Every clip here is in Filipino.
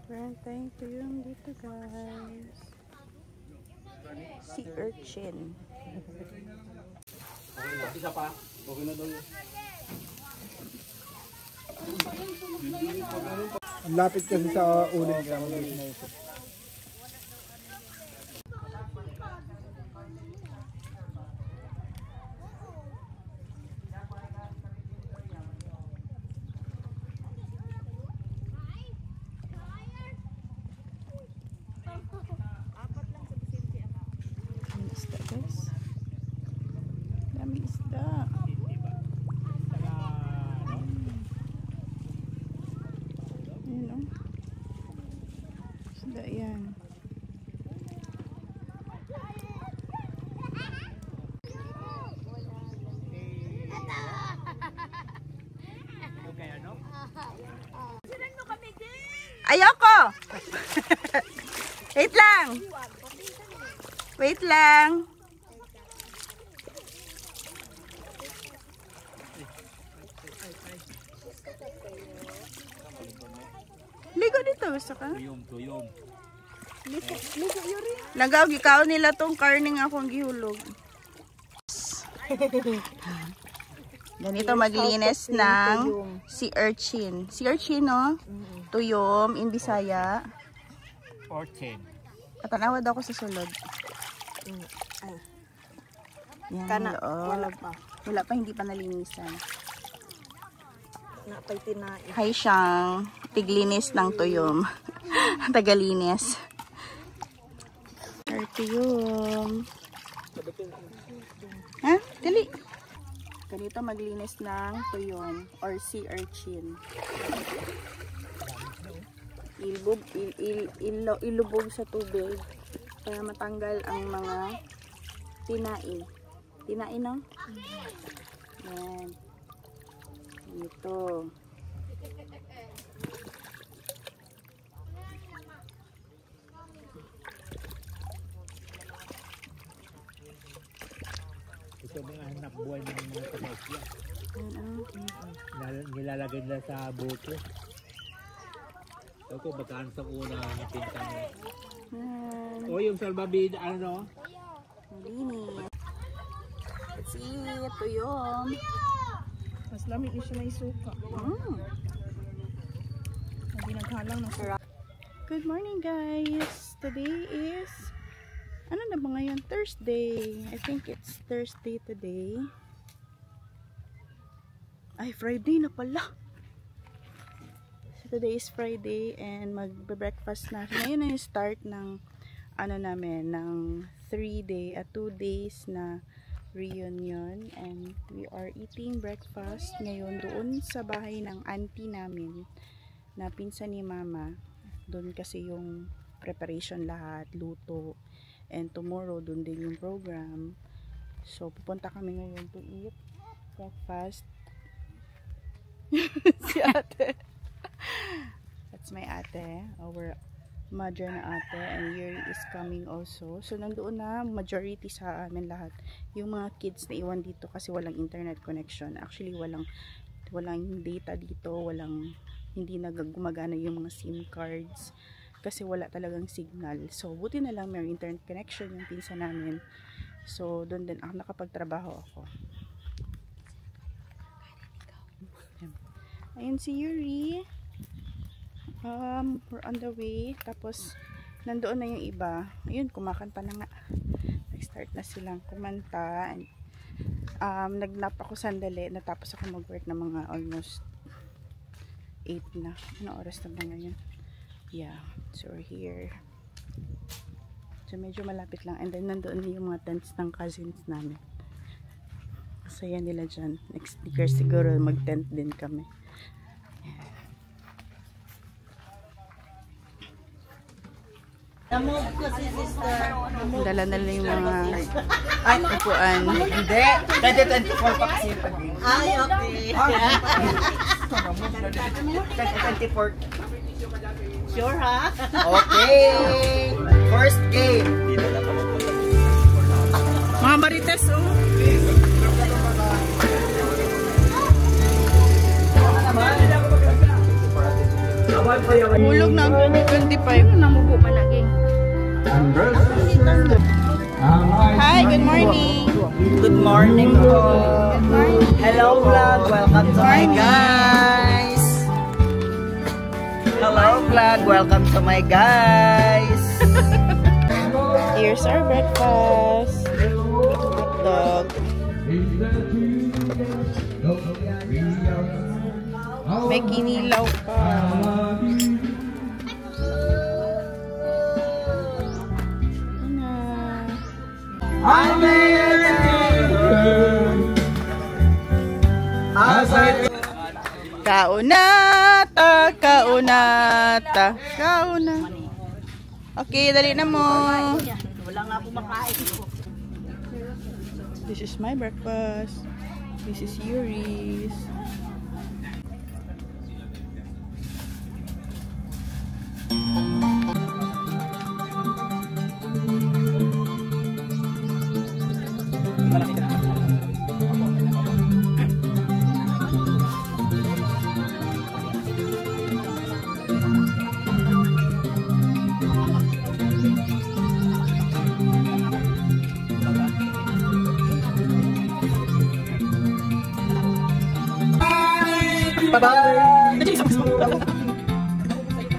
Meron tayong tuyong dito guys. Sea urchin. Isa pa. Okay na daw. Ang lapit kasi sa uling kaya mag-alis na ito. Isda guys. Daming isda. Ayan o. Isda yan. Ayoko! Wait lang! Wait lang! Ligo dito, gusto ka? Tuyom. Ligo yuri. Nagaw, gikaw nila tong karning akong gihulog. Ganito maglinis ng sea urchin. Sea urchin, no? Tuyom, in Bisaya. Urchin. Patanawad ako sa sulod. Yan, Kana, loob. wala pa. Wala pa, hindi pa nalinisan. Napay tinain. Hay siyang tiglinis ng tuyom. Tagalinis. Tuyom. Ha? Dali. Ganito maglinis ng tuyom or sea urchin. Ilubog sa tubig para matanggal ang mga tinain. Tinain, no? Yan. Ito. Ito mga hanap buhay ng mga tagasya. Nilalagay nila sa buko. Ako, bataan sa una na pintang. O yung salbabida, ano? Malinis. Let's eat. Tuyom. Mas lamig ni siya na isuka. Hindi naghalang na siya. Good morning guys. Today is ano na ba ngayon? Thursday. I think it's Thursday today. Ay, Friday na pala. So today is Friday and magbe-breakfast na. Ngayon na yung start ng ano namin, ng 2 days na reunion, and we are eating breakfast ngayon doon sa bahay ng auntie namin na pinsan ni mama. Doon kasi yung preparation lahat, luto, and tomorrow doon din yung program. So pupunta kami ngayon to eat breakfast. Si ate. That's my ate, our mother na ate, and Yuri is coming also. So nandoon na majority sa amin lahat. Yung mga kids na iwan dito kasi walang internet connection. Actually walang data dito, hindi na gumagana yung mga SIM cards kasi wala talagang signal. So buti na lang may internet connection yung pinsan namin. So doon din ako nakapagtrabaho ako. Ayun si Yuri. We're on the way. Tapos nandoon na yung iba. Ayun, kumakanta na nga. Nag-start na silang kumanta. Nag-nap ako sandali. Natapos ako mag-work na mga almost 8 na. Ano oras na ba ngayon? Yeah. So we're here. So medyo malapit lang. And then nandoon na yung mga tents ng cousins namin. Masaya nila dyan. Next year siguro mag-tent din kami. Dala na lang yung mga upuan. Hindi. 2024 pa kasi yung pag-game. Ay, okay. 2024. Sure, ha? Okay. First game. Mga marites, oh. Hulog na ang 2025. Namubo man lagi. Hi, good morning. Good morning po. Hello vlog, welcome to my guys. Hello vlog, welcome to my guys. Here's our breakfast. Hot dog. May kinilaw pa. Kaunata, kaunata, kauna. Okay, dali na mo. Wala nga po makain ko. This is my breakfast. This is Yuri's.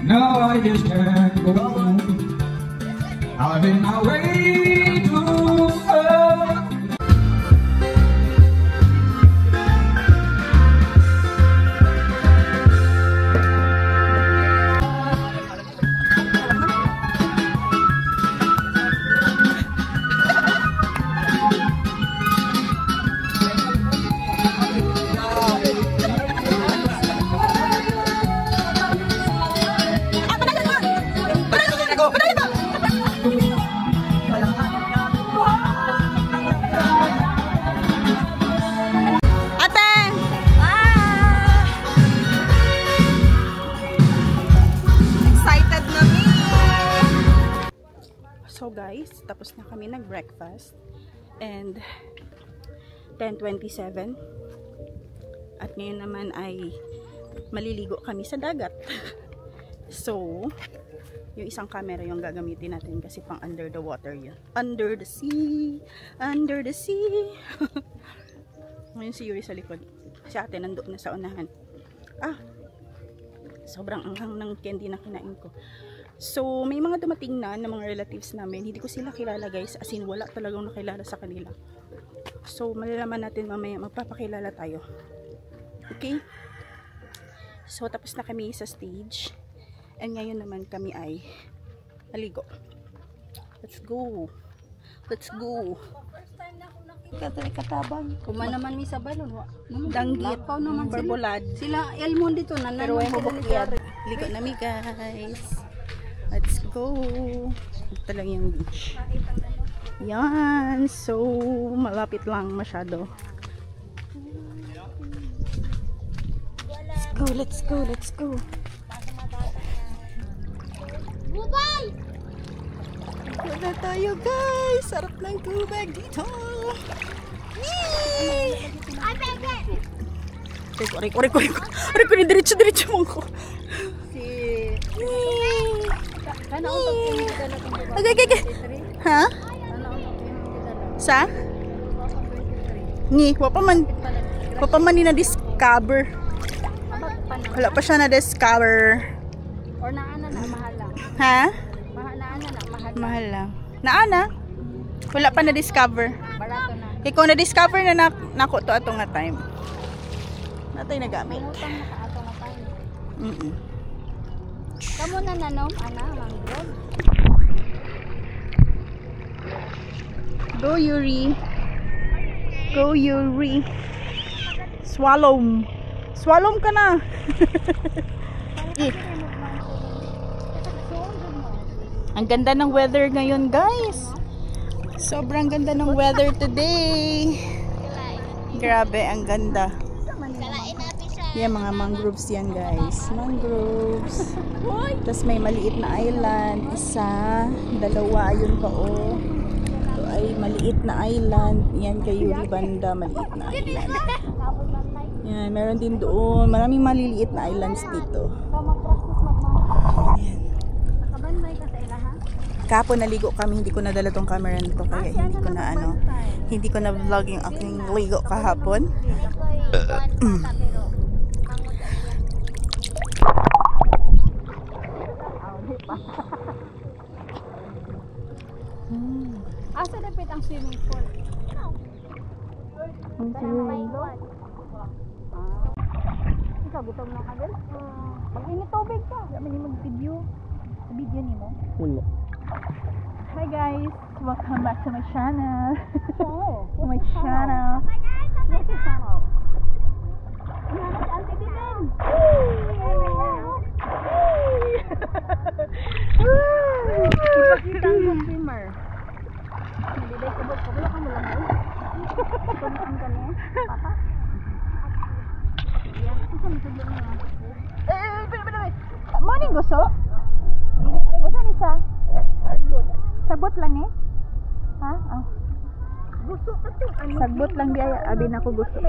No, I just can't go on. I've been my way too far. So guys, tapos na kami nag-breakfast and 10:27 at ngayon naman ay maliligo kami sa dagat. So, yung isang camera yung gagamitin natin kasi pang under the water yun. Under the sea, under the sea. Ngayon si Yuri sa likod. Si ate nandoon na sa unahan. Sobrang anghang ng candy na kinain ko. So, may mga dumating na ng mga relatives namin. Hindi ko sila kilala guys. As in, wala talagang nakilala sa kanila. So, malalaman natin mamaya. Magpapakilala tayo. Okay? So, tapos na kami sa stage. And ngayon naman kami ay naligo. Let's go. Let's go. Katabang. Kuma naman mi sa balon. Danggit. Naman Barbolad. Sila Elmon dito na Pero ay mabukyad. Ligo na mi guys. Let's go. Ito lang yung beach. Yan. So, malapit lang masyado. Let's go, let's go, let's go. Bubay! Ligo na tayo guys. Sarap ng tubig dito. Yee! Ay, bebe! Reko, diretso mo ko. Kana ang pagpinigala kung baba. Okay. Ha? Sa? Ni, wapa man ni na-discover. Wala pa siya na-discover. Or naana na, mahal lang. Ha? Naana na, mahal. Mahal lang. Naana? Wala pa na-discover. Barato na. Kung na-discover na nako to atong nga time. Natay nagamit. Utang na ka ato nga tayo. Kamu na nanom, ana, mangrove. Go Yuri. Go Yuri. Swallow. Swallow ka na. Ang ganda ng weather ngayon guys. Sobrang ganda ng weather today. Grabe, ang ganda. Yan, mga mangroves yan guys. Mangroves. Tapos may maliit na island. Isa, dalawa, yun pa oh. Ito ay maliit na island. Yan kay Yuri banda, maliit na island. Yan, meron din doon. Maraming maliliit na islands dito. Kahapon naligo kami, hindi ko nadala tong camera nito kaya hindi ko na vlog yung aking ligo kahapon. Asa dapat ang swimming pool? Ikaw, gutom na ka din? Mag-init tubig ka. Kami ni mag-video. Video ni mo? Wala. Hi guys! Welcome back to my channel. Oo. My channel. What's your channel? Inahanap ang tibigin. Ipakita ang swimmer. Hindi ba ikabot ko? Wala ka mo lang mo. Tumakan ka niya. Papa. Yan. Isa mo sa dyan niya. Morning gusto? Usa ni sa? Sagbot lang eh? Ha? Oh. Gusto ka to. Sagbot lang biya, abi na ko gusto.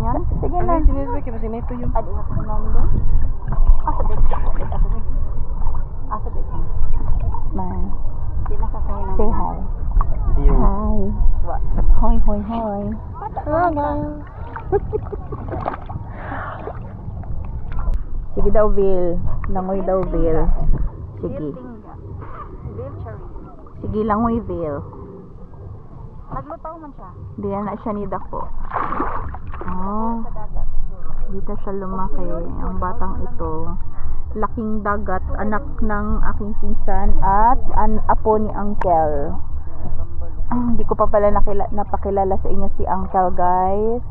Yan. Sige na. Sinisbay ka kasi nito yung... Adi ako ng doon. Asa dek. Asa dek. Man. Di na kakaya na. Say hi. Yung... Hi. Hoy, hoy, hoy. Sige daw, Bill. Langoy daw, Bill. Sige. Sige, langoy, Bill. Naglutaw man siya. Diyan na siya ni Dako. Oh, Sa dagat. dito siya lumaki. Ang batang ito. Laking dagat. Anak ng aking pinsan at apo ni Uncle. Ay, hindi ko pa pala napakilala sa inyo si Uncle, guys.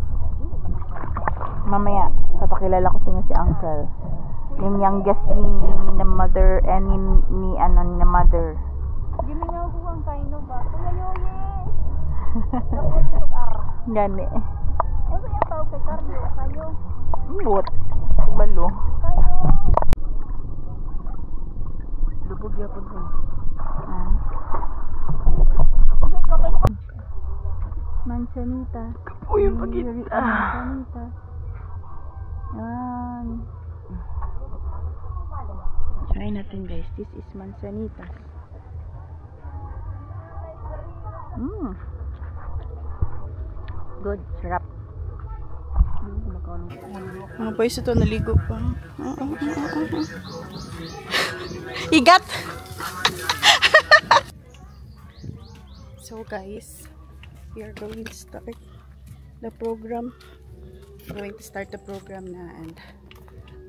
Mamaya, papakilala ko sa inyo si Uncle. Yung youngest ni na mother and ni mother. Gimingaw ko ang kaino ba? Kuya Yoye! Gani. Ano yung tawag kay Cardio? Kayo? But, balo. Kayo! Lubog yapon ko. Ah. Manzanita. Kapo yung pagit. Manzanita. Yan. Try natin, guys. This is manzanita. Good. Sarap. Mga boys, ito naligo pa. Igat! So guys, we are going to start the program. We're going to start the program na and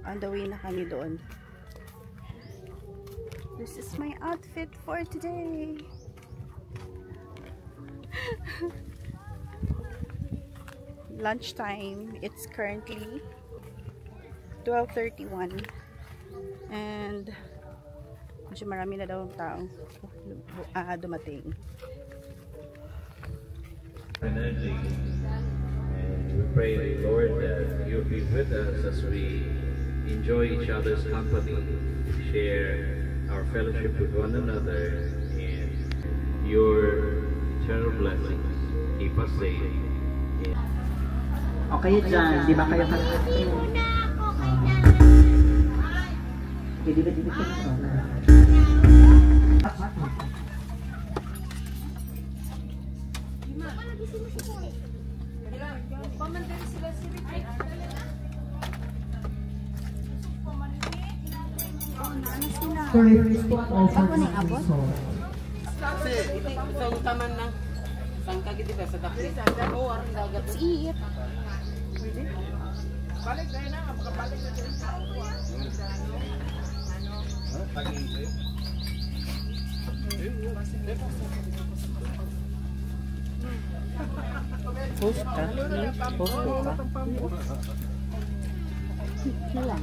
on the way na kami doon. This is my outfit for today. Lunchtime. It's currently 12:31 and medyo marami na daw ang tao dumating. Energy, and we pray, Lord, that you'll be with us as we enjoy each other's company, share our fellowship with one another, and your eternal blessings. Keep us safe. Okay dyan, di ba kayo kakasya? Okay, di ba dito kayo? Ako na abot? Kasi, isang taman ng sangkag di ba sa dakli? Oo, ang dagat. Iit. Balik tayo na, makabalik na tayo. Post ka? Post ka? Wala.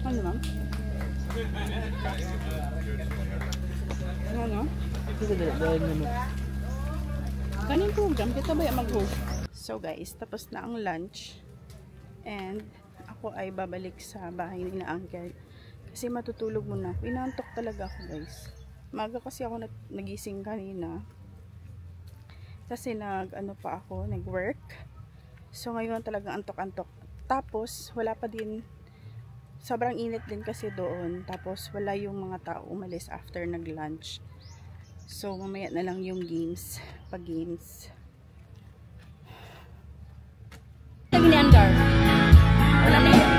Ano ma'am? Ano? Sige, dahil naman. Kaning program, kita ba yung mag-host? So guys, tapos na ang lunch. And ako ay babalik sa bahay ni na Uncle. Kasi matutulog muna. Pinantok talaga ako guys. Maga kasi ako nagising kanina. Kasi nag-work. So ngayon talagang antok-antok. Tapos wala pa din, sobrang init din kasi doon. Tapos wala yung mga tao umalis after nag-lunch. So mamaya na lang yung games, pag-games. Andar. Wala na yun.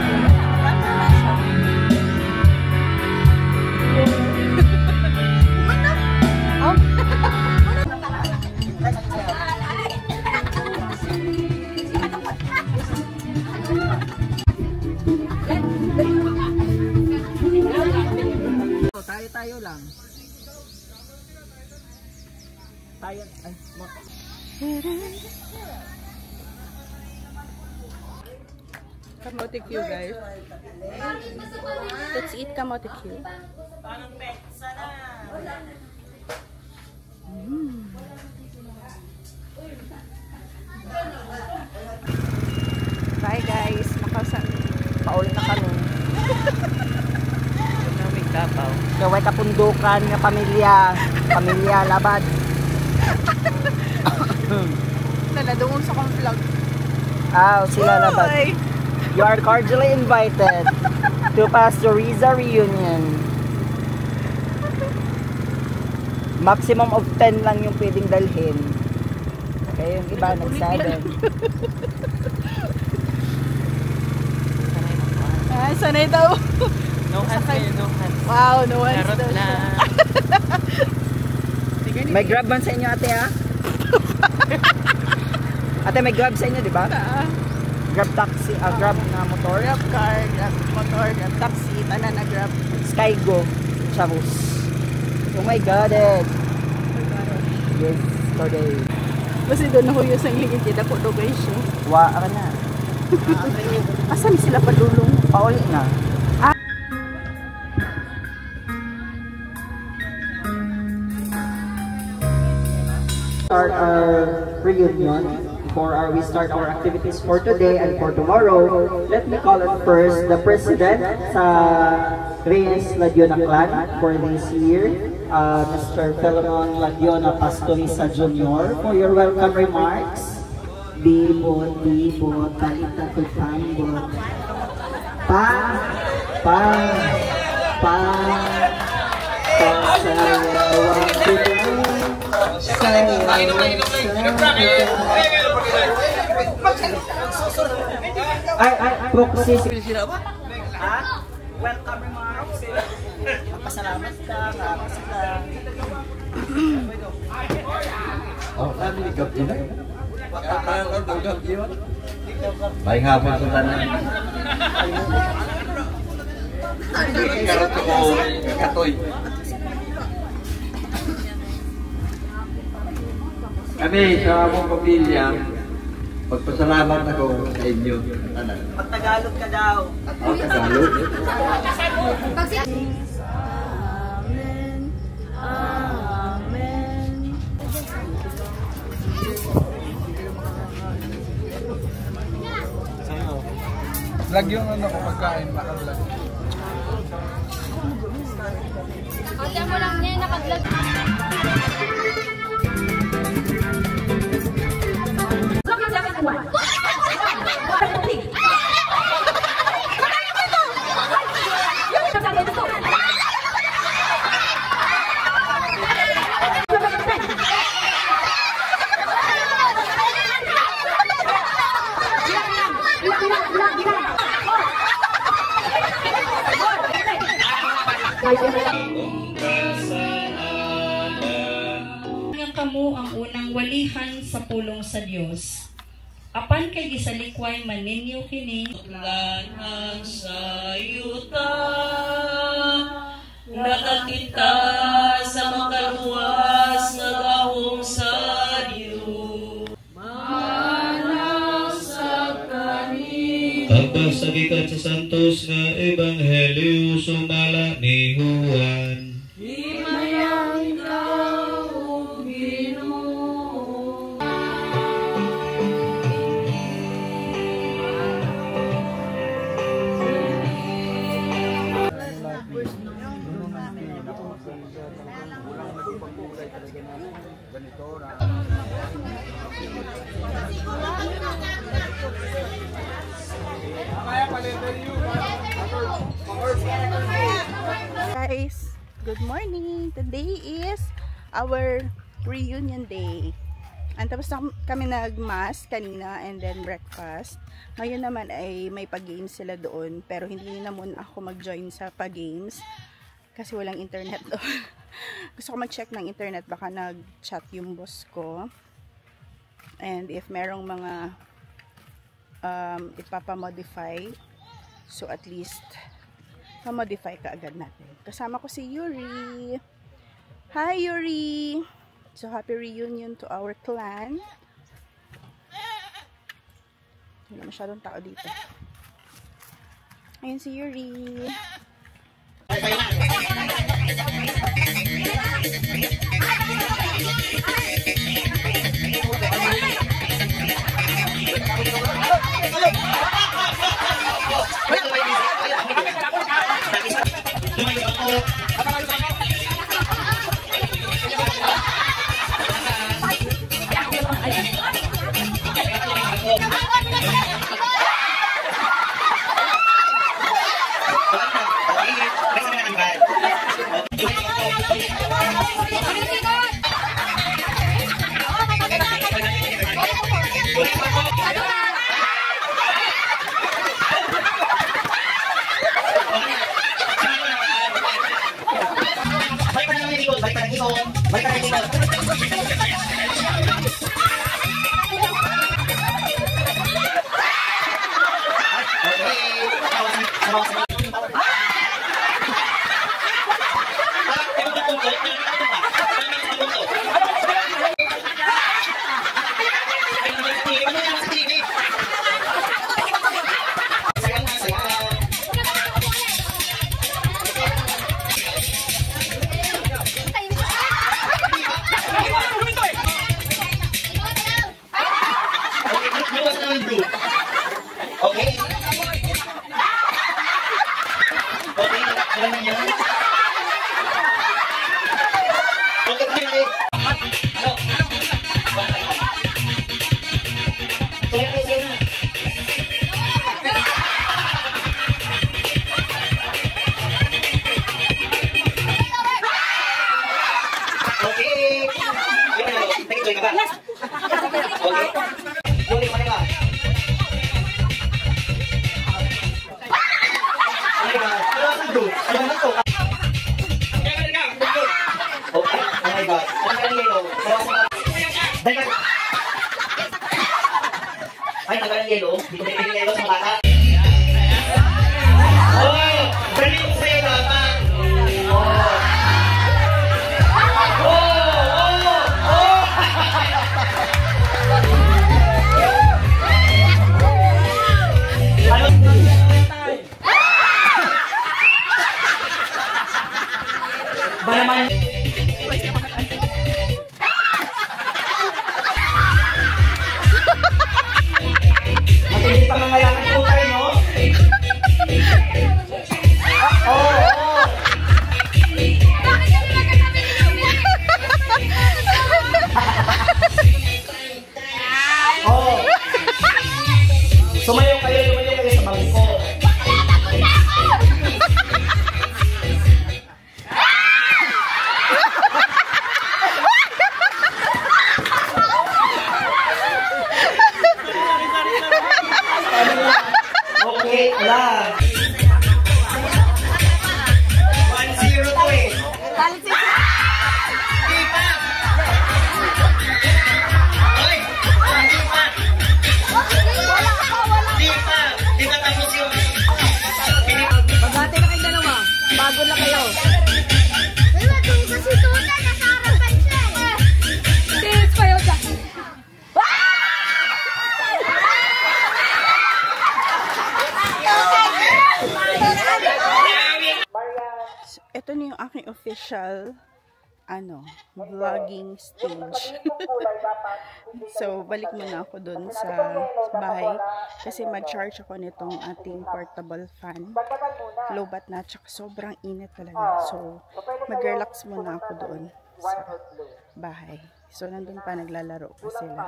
Tayo lang. Tayo. Ay, Kamote Q, guys. Let's eat kamote Q. Bye guys. pauli na kami. Kaway kapundukan nga pamilya labad. Naladungong sa kong vlog. Sila labad. You are cordially invited to Pastor Riza reunion. Maximum of 10 lang yung pwedeng dalhin. Kaya yung iba nag-7. Sanay daw. No hands kayo, no hands. Wow, no hands Charot daw. lang. May grab ban sa inyo, ate, ha? Ate, may grab sa inyo, di ba? Grab taxi, grab na motor. Grab car, grab motor, grab taxi, tanan na grab. Skygo, Chavos. Oh my God, Ed. Yes, today. Kasi doon ako yung sang higit kita po do guys. Ka na. Asan sila padulong? Pauli na. Start our reunion. Before we start our activities for today and for tomorrow, let me call it first the president sa Reyes Ladiona Clan for this year, Mr. Philemon Ladiona Pastoriza Jr. for your welcome remarks. Bibot, talita tutambot. Proxy. Welcome remarks. Pasalamat ka, Baik hapon sa tanan. Karot ko katoy. Kami sa among pamilya, pagpasalamat ako sa inyo. Pag-Tagalog ka daw. Tagalog. Amen. Vlog yung ano ko pagkain, naka-vlog. Kaya mo lang niya, naka-vlog. Kamo ang unang walihan sa pulong sa Dios. Apan kay gisalikway maninyo kini lanan sa yuta nakakita sa makaluwas na gahong sa Dios. Manang sa kani. Pagbasa gikan sa santos nga ebanghelyo sumala ni Juan. Guys, good morning. Today is our reunion day. And tapos na kami nag-mass kanina and then breakfast. Ngayon naman ay may pag-games sila doon, pero hindi na muna ako mag-join sa pag-games kasi walang internet doon. Gusto ko mag-check ng internet, baka nag-chat yung boss ko. And if merong mga ipapamodify, so at least ma-modify ka agad natin. Kasama ko si Yuri. Hi Yuri! So happy reunion to our clan. Wala masyadong tao dito. Ayun si Yuri. Ay, tagal ng yelo. Hindi ko pinipin yelo sa bata. Oh! Dali ko sa'yo naman! Ba naman? Matinig pa mangalangan po tayo, no? Sumayaw kayo sa bangko. Okay, ala. 1-0 to eh. Magbati na kayo dalawa. Bago na kayo. Ito na yung aking official vlogging stage. So, balik muna ako dun sa bahay kasi mag-charge ako nitong ating portable fan. Low bat na, tsaka sobrang init talaga. So, mag-relax muna ako doon sa bahay. So, nandun pa naglalaro pa sila.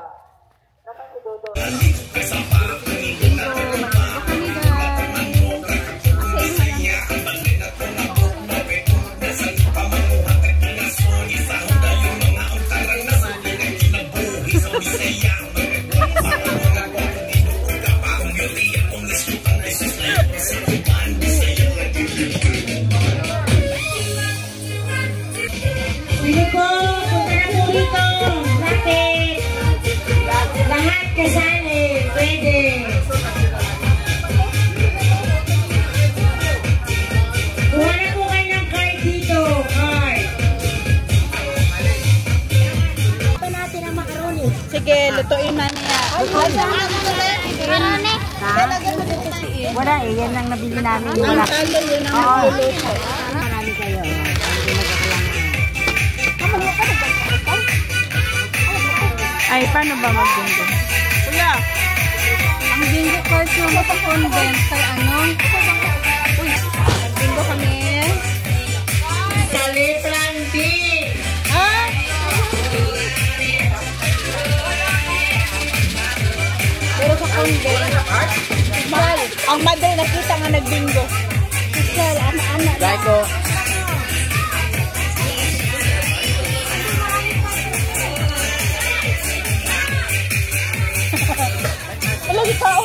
Thank you. Sige, lutuin na niya. Wala eh, yan ang nabili namin. Ang talo yun ang luluto. Marami kayo. Ay, paano ba mag-bingo? Kuya! Ang bingo part yung mapa-condense kay ano? Uy, bingo kami. Ah? Pero sa condense, mahal. Ang mother nakita nga nagbingo. Sir, anak-anak. Gaiko. Wala di tao.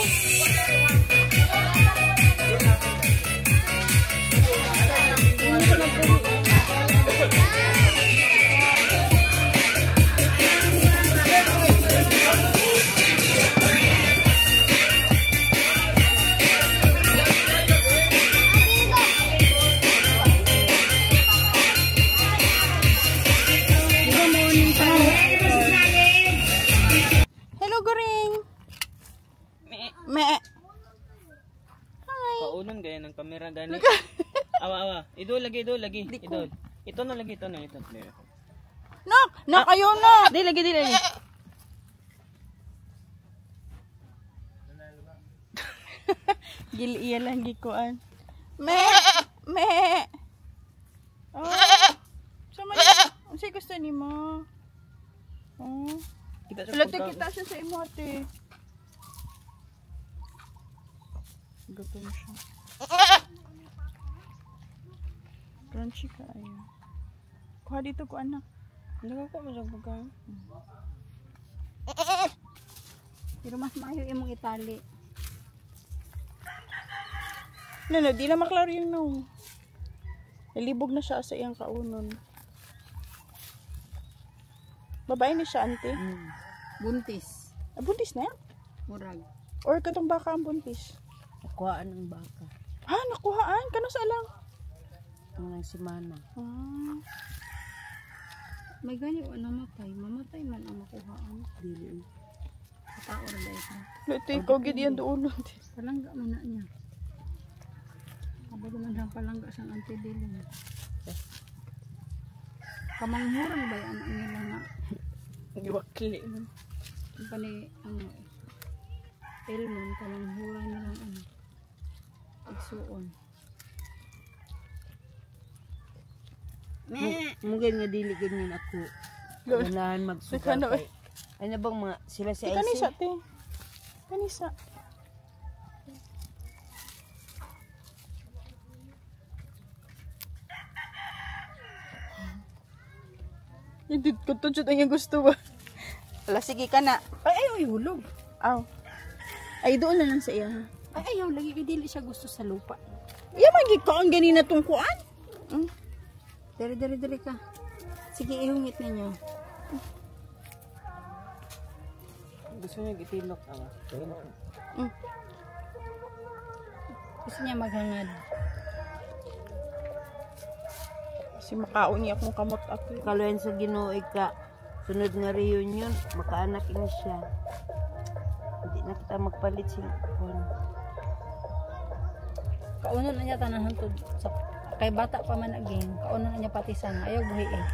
Hello, Goring. Me. Hi. Paunon gaya ng kamera gani. Awa. Idol lagi. Idol. Ito na lagi. Nak, kayo na. Di lagi. Giliya lang gikuan. Me. Oh. Sama niya. Ano siya gusto ni mo? Oh. Kita siya sa imo ate. Gutom siya. Crunchy ka ayo. Kuha dito ko anak. Nagako mo sa pagkain. Pero mas maayo imong itali. No, di na maklaro yung no. Nalibog na siya sa iyang kaunon. Babae ni siya, ante. Buntis. Ah, buntis na yan? Murag. Or katong baka ang buntis? Nakuhaan ng baka. Ha, nakuhaan? Kano sa alang? Ang simana. Ah. May ganyan o namatay. Mamatay man ang makuhaan. Dili. Kataor ba ito? Luto ikaw, gid yan doon. Palangga man na niya. Abado man siyang palangga sa antidilin. Kamanghurang ba yung anak nila na Giwakli. ang pani, Elmon, kamanghurang nilang igsuon. Mungkin nga dili ganyan ako. Ganahan magsugal. Ano eh? Ano bang mga sila si Kanisa, IC? te. Kanisa. Hindi ko to dyan ang gusto ba? Ala, sige ka na. Ay, ayaw ihulog. Aw. Ay, doon na lang sa iya. Ha? Ay, ayaw. Lagi ka dili siya gusto sa lupa. Iya, magig ka ang ganina tungkuan. Dali ka. Sige, ihungit ninyo. Gusto niya gitilok awa. Gusto niya maghangad. Si makaon niya akong kamot ako. Kaluyan sa Ginoo ka. Sunod nga reunion, makaanak ini siya. Hindi na kita magpalit siya. Kaunan na niya tanan hantod sa kay bata pa man again. Kaunan na niya pati sana. Ayaw buhi eh.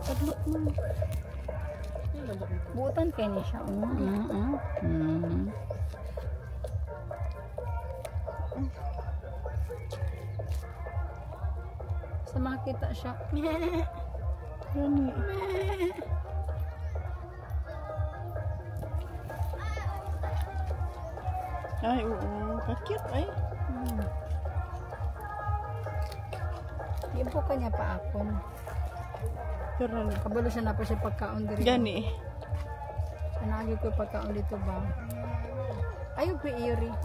Padlok mo. Buutan kay ni siya. Sa makita siya. Gani. Ay, oo. Kakit ay. Ibo ka niya pa akon. Pero Kabalo siya na pa siya pagkaon diri. gani. Anagi ko pagkaon dito ba? Ayaw ko iyori.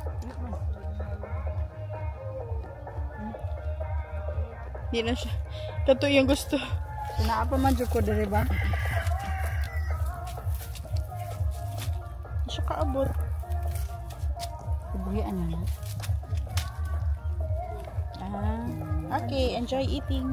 Di na siya. Kato yung gusto. Naapa man jud ko diri ba? Di siya kaabot. Ibuhian na. Okay, enjoy eating.